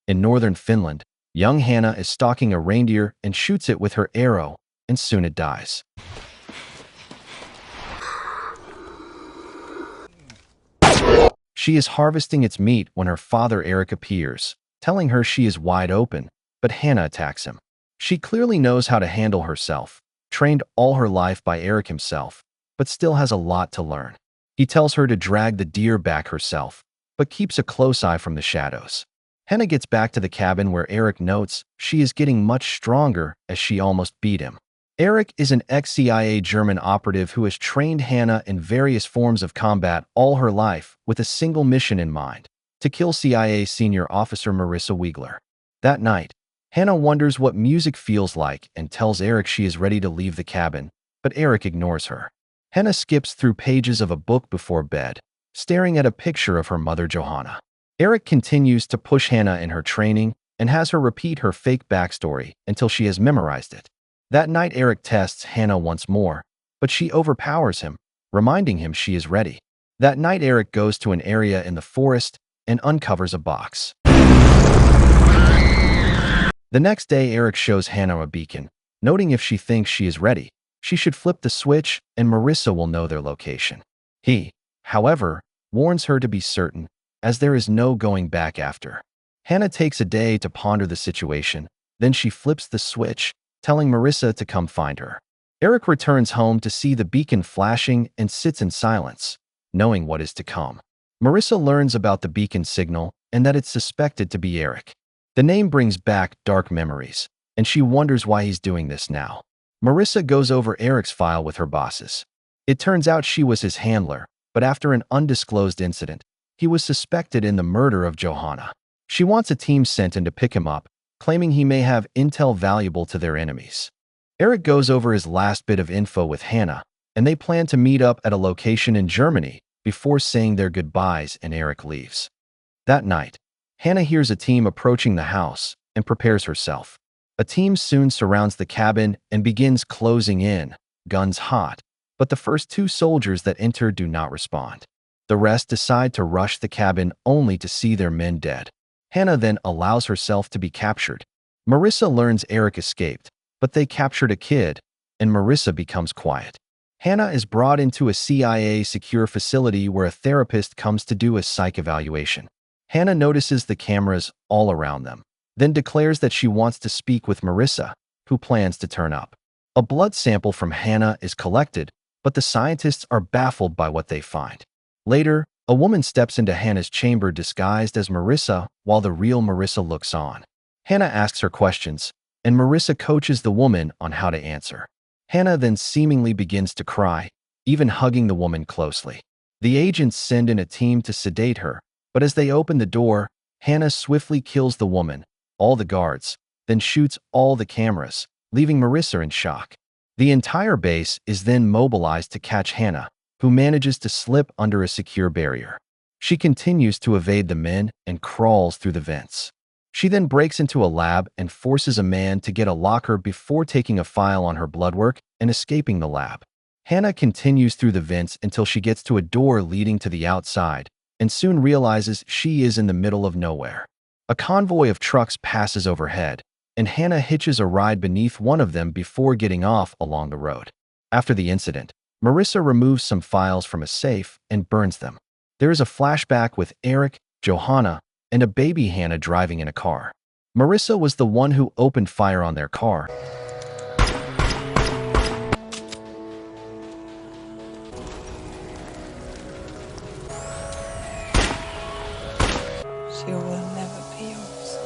In northern Finland, young Hanna is stalking a reindeer and shoots it with her arrow, and soon it dies. She is harvesting its meat when her father Eric appears, telling her she is wide open, but Hanna attacks him. She clearly knows how to handle herself, trained all her life by Eric himself, but still has a lot to learn. He tells her to drag the deer back herself, but keeps a close eye from the shadows. Hanna gets back to the cabin where Eric notes she is getting much stronger as she almost beat him. Eric is an ex-CIA German operative who has trained Hanna in various forms of combat all her life with a single mission in mind: to kill CIA senior officer Marissa Wiegler. That night, Hanna wonders what music feels like and tells Eric she is ready to leave the cabin, but Eric ignores her. Hanna skips through pages of a book before bed, staring at a picture of her mother Johanna. Eric continues to push Hanna in her training and has her repeat her fake backstory until she has memorized it. That night, Eric tests Hanna once more, but she overpowers him, reminding him she is ready. That night, Eric goes to an area in the forest and uncovers a box. The next day, Eric shows Hanna a beacon, noting if she thinks she is ready, she should flip the switch and Marissa will know their location. He, however, warns her to be certain, as there is no going back after. Hanna takes a day to ponder the situation, then she flips the switch, telling Marissa to come find her. Eric returns home to see the beacon flashing and sits in silence, knowing what is to come. Marissa learns about the beacon signal and that it's suspected to be Eric. The name brings back dark memories, and she wonders why he's doing this now. Marissa goes over Eric's file with her bosses. It turns out she was his handler, but after an undisclosed incident, he was suspected in the murder of Johanna. She wants a team sent in to pick him up, claiming he may have intel valuable to their enemies. Eric goes over his last bit of info with Hanna, and they plan to meet up at a location in Germany before saying their goodbyes, and Eric leaves. That night, Hanna hears a team approaching the house and prepares herself. A team soon surrounds the cabin and begins closing in, guns hot, but the first two soldiers that enter do not respond. The rest decide to rush the cabin only to see their men dead. Hanna then allows herself to be captured. Marissa learns Eric escaped, but they captured a kid, and Marissa becomes quiet. Hanna is brought into a CIA secure facility where a therapist comes to do a psych evaluation. Hanna notices the cameras all around them, then declares that she wants to speak with Marissa, who plans to turn up. A blood sample from Hanna is collected, but the scientists are baffled by what they find. Later, a woman steps into Hanna's chamber disguised as Marissa while the real Marissa looks on. Hanna asks her questions, and Marissa coaches the woman on how to answer. Hanna then seemingly begins to cry, even hugging the woman closely. The agents send in a team to sedate her, but as they open the door, Hanna swiftly kills the woman, all the guards, then shoots all the cameras, leaving Marissa in shock. The entire base is then mobilized to catch Hanna, who manages to slip under a secure barrier. She continues to evade the men and crawls through the vents. She then breaks into a lab and forces a man to get a locker before taking a file on her blood work and escaping the lab. Hanna continues through the vents until she gets to a door leading to the outside and soon realizes she is in the middle of nowhere. A convoy of trucks passes overhead, and Hanna hitches a ride beneath one of them before getting off along the road. After the incident, Marissa removes some files from a safe and burns them. There is a flashback with Eric, Johanna, and a baby Hanna driving in a car. Marissa was the one who opened fire on their car. She will never be yours.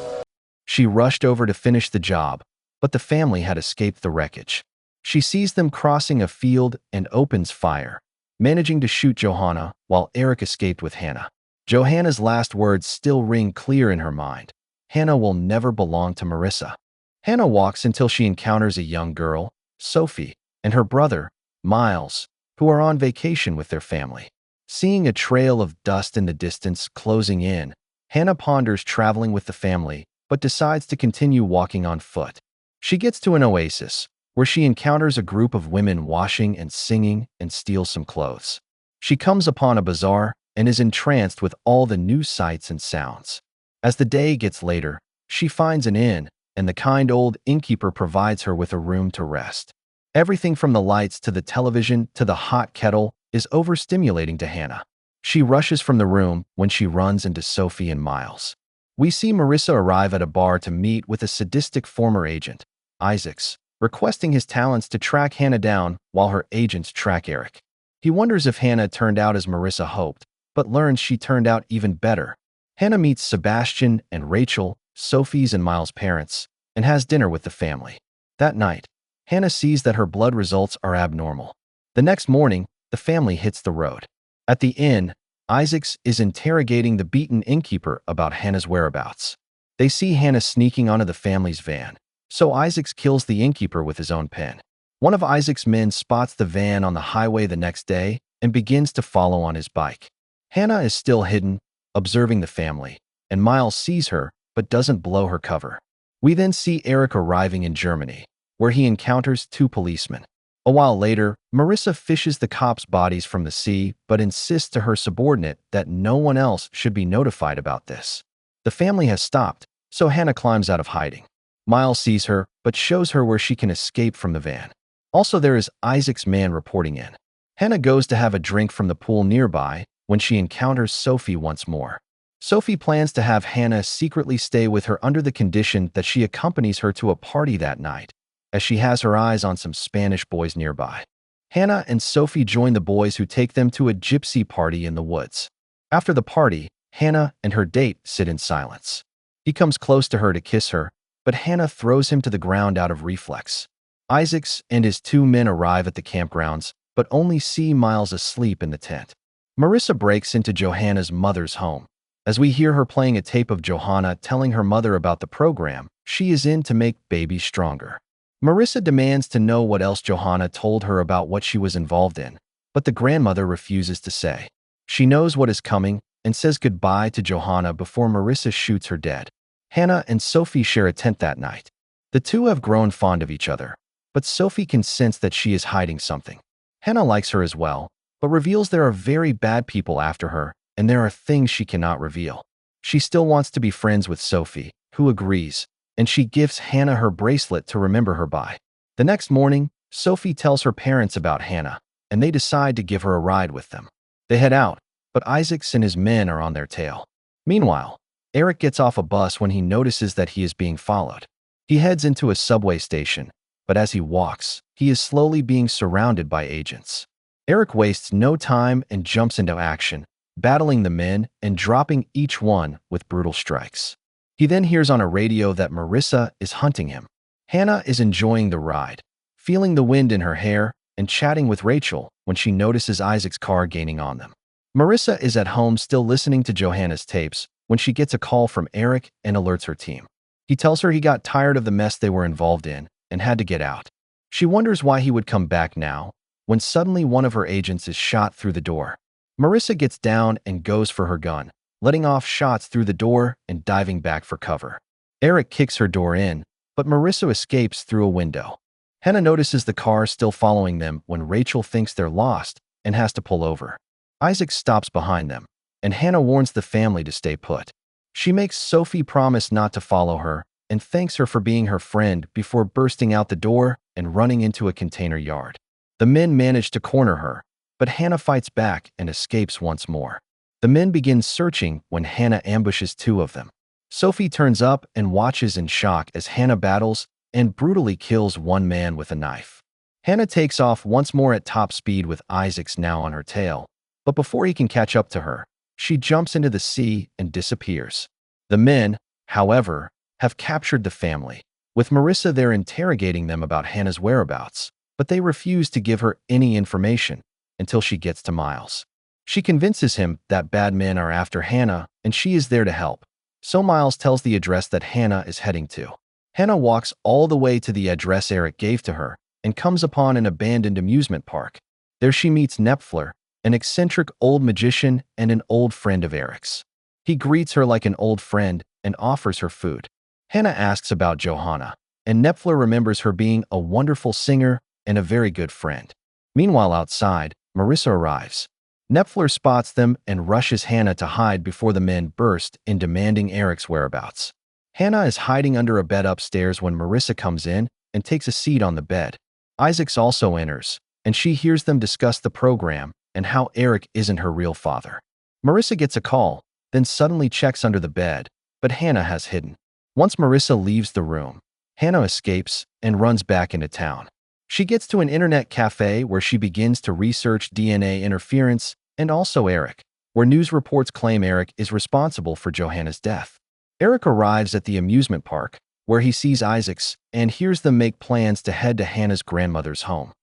She rushed over to finish the job, but the family had escaped the wreckage. She sees them crossing a field and opens fire, managing to shoot Johanna while Eric escaped with Hanna. Johanna's last words still ring clear in her mind. Hanna will never belong to Marissa. Hanna walks until she encounters a young girl, Sophie, and her brother, Miles, who are on vacation with their family. Seeing a trail of dust in the distance closing in, Hanna ponders traveling with the family, but decides to continue walking on foot. She gets to an oasis, where she encounters a group of women washing and singing and steals some clothes. She comes upon a bazaar and is entranced with all the new sights and sounds. As the day gets later, She finds an inn, and the kind old innkeeper provides her with a room to rest. Everything from the lights to the television to the hot kettle is overstimulating to Hanna. She rushes from the room when she runs into Sophie and Miles. We see Marissa arrive at a bar to meet with a sadistic former agent, Isaacs, requesting his talents to track Hanna down while her agents track Eric. He wonders if Hanna turned out as Marissa hoped, but learns she turned out even better. Hanna meets Sebastian and Rachel, Sophie's and Miles' parents, and has dinner with the family. That night, Hanna sees that her blood results are abnormal. The next morning, the family hits the road. At the inn, Isaacs is interrogating the beaten innkeeper about Hanna's whereabouts. They see Hanna sneaking onto the family's van, so Isaacs kills the innkeeper with his own pen. One of Isaac's men spots the van on the highway the next day and begins to follow on his bike. Hanna is still hidden, observing the family, and Miles sees her but doesn't blow her cover. We then see Eric arriving in Germany, where he encounters two policemen. A while later, Marissa fishes the cops' bodies from the sea but insists to her subordinate that no one else should be notified about this. The family has stopped, so Hanna climbs out of hiding. Miles sees her but shows her where she can escape from the van. Also, there is Isaac's man reporting in. Hanna goes to have a drink from the pool nearby when she encounters Sophie once more. Sophie plans to have Hanna secretly stay with her under the condition that she accompanies her to a party that night, as she has her eyes on some Spanish boys nearby. Hanna and Sophie join the boys who take them to a gypsy party in the woods. After the party, Hanna and her date sit in silence. He comes close to her to kiss her, but Hanna throws him to the ground out of reflex. Isaacs and his two men arrive at the campgrounds, but only see Miles asleep in the tent. Marissa breaks into Johanna's mother's home. As we hear her playing a tape of Johanna telling her mother about the program she is in to make babies stronger. Marissa demands to know what else Johanna told her about what she was involved in, but the grandmother refuses to say. She knows what is coming and says goodbye to Johanna before Marissa shoots her dead. Hanna and Sophie share a tent that night. The two have grown fond of each other, but Sophie can sense that she is hiding something. Hanna likes her as well, but reveals there are very bad people after her, and there are things she cannot reveal. She still wants to be friends with Sophie, who agrees, and she gives Hanna her bracelet to remember her by. The next morning, Sophie tells her parents about Hanna, and they decide to give her a ride with them. They head out, but Isaacs and his men are on their tail. Meanwhile, Eric gets off a bus when he notices that he is being followed. He heads into a subway station, but as he walks, he is slowly being surrounded by agents. Eric wastes no time and jumps into action, battling the men and dropping each one with brutal strikes. He then hears on a radio that Marissa is hunting him. Hanna is enjoying the ride, feeling the wind in her hair and chatting with Rachel when she notices Isaac's car gaining on them. Marissa is at home still listening to Johanna's tapes when she gets a call from Eric and alerts her team. He tells her he got tired of the mess they were involved in and had to get out. She wonders why he would come back now, when suddenly one of her agents is shot through the door. Marissa gets down and goes for her gun, letting off shots through the door and diving back for cover. Eric kicks her door in, but Marissa escapes through a window. Hanna notices the car still following them when Rachel thinks they're lost and has to pull over. Isaac stops behind them, and Hanna warns the family to stay put. She makes Sophie promise not to follow her and thanks her for being her friend before bursting out the door and running into a container yard. The men manage to corner her, but Hanna fights back and escapes once more. The men begin searching when Hanna ambushes two of them. Sophie turns up and watches in shock as Hanna battles and brutally kills one man with a knife. Hanna takes off once more at top speed with Isaacs now on her tail, but before he can catch up to her, she jumps into the sea and disappears. The men, however, have captured the family. With Marissa, they're interrogating them about Hanna's whereabouts, but they refuse to give her any information until she gets to Miles. She convinces him that bad men are after Hanna and she is there to help. So Miles tells the address that Hanna is heading to. Hanna walks all the way to the address Eric gave to her and comes upon an abandoned amusement park. There she meets Knepfler, an eccentric old magician and an old friend of Eric's. He greets her like an old friend and offers her food. Hanna asks about Johanna, and Knepfler remembers her being a wonderful singer and a very good friend. Meanwhile, outside, Marissa arrives. Knepfler spots them and rushes Hanna to hide before the men burst in demanding Eric's whereabouts. Hanna is hiding under a bed upstairs when Marissa comes in and takes a seat on the bed. Isaacs also enters, and she hears them discuss the program and how Eric isn't her real father. Marissa gets a call, then suddenly checks under the bed, but Hanna has hidden. Once Marissa leaves the room, Hanna escapes and runs back into town. She gets to an internet cafe where she begins to research DNA interference and also Eric, where news reports claim Eric is responsible for Johanna's death. Eric arrives at the amusement park, where he sees Isaacs and hears them make plans to head to Hanna's grandmother's home.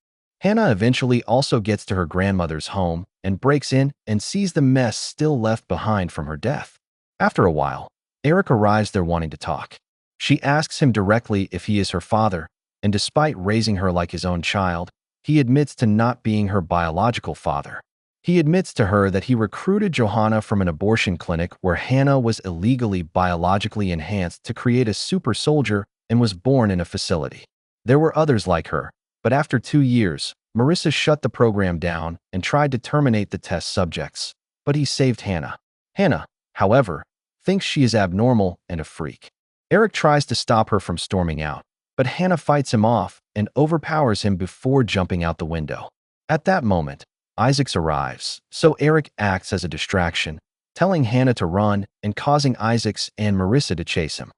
Hanna eventually also gets to her grandmother's home and breaks in and sees the mess still left behind from her death. After a while, Eric arrives there wanting to talk. She asks him directly if he is her father, and despite raising her like his own child, he admits to not being her biological father. He admits to her that he recruited Johanna from an abortion clinic where Hanna was illegally biologically enhanced to create a super soldier and was born in a facility. There were others like her, but after 2 years, Marissa shut the program down and tried to terminate the test subjects, but he saved Hanna. Hanna, however, thinks she is abnormal and a freak. Eric tries to stop her from storming out, but Hanna fights him off and overpowers him before jumping out the window. At that moment, Isaacs arrives, so Eric acts as a distraction, telling Hanna to run and causing Isaacs and Marissa to chase him.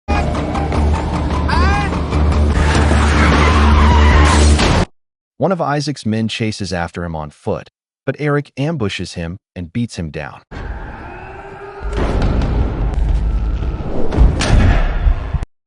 One of Isaac's men chases after him on foot, but Eric ambushes him and beats him down.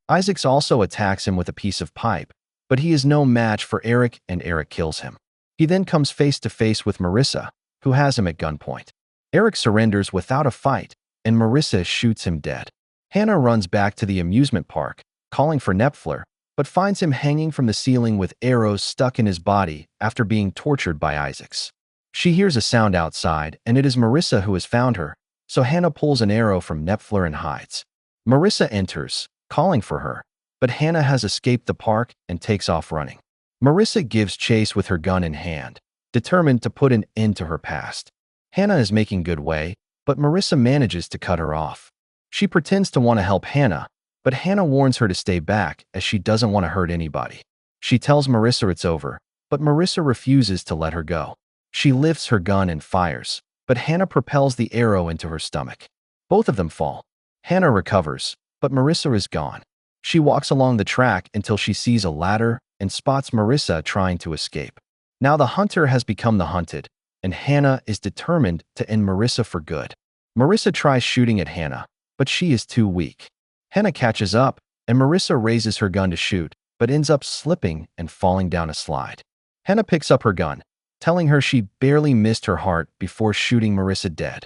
Isaacs also attacks him with a piece of pipe, but he is no match for Eric and Eric kills him. He then comes face to face with Marissa, who has him at gunpoint. Eric surrenders without a fight, and Marissa shoots him dead. Hanna runs back to the amusement park, calling for Knepfler, but finds him hanging from the ceiling with arrows stuck in his body after being tortured by Isaacs. She hears a sound outside, and it is Marissa who has found her, so Hanna pulls an arrow from Knepfler and hides. Marissa enters, calling for her, but Hanna has escaped the park and takes off running. Marissa gives chase with her gun in hand, determined to put an end to her past. Hanna is making good way, but Marissa manages to cut her off. She pretends to want to help Hanna, but Hanna warns her to stay back as she doesn't want to hurt anybody. She tells Marissa it's over, but Marissa refuses to let her go. She lifts her gun and fires, but Hanna propels the arrow into her stomach. Both of them fall. Hanna recovers, but Marissa is gone. She walks along the track until she sees a ladder and spots Marissa trying to escape. Now the hunter has become the hunted, and Hanna is determined to end Marissa for good. Marissa tries shooting at Hanna, but she is too weak. Hanna catches up, and Marissa raises her gun to shoot, but ends up slipping and falling down a slide. Hanna picks up her gun, telling her she barely missed her heart before shooting Marissa dead.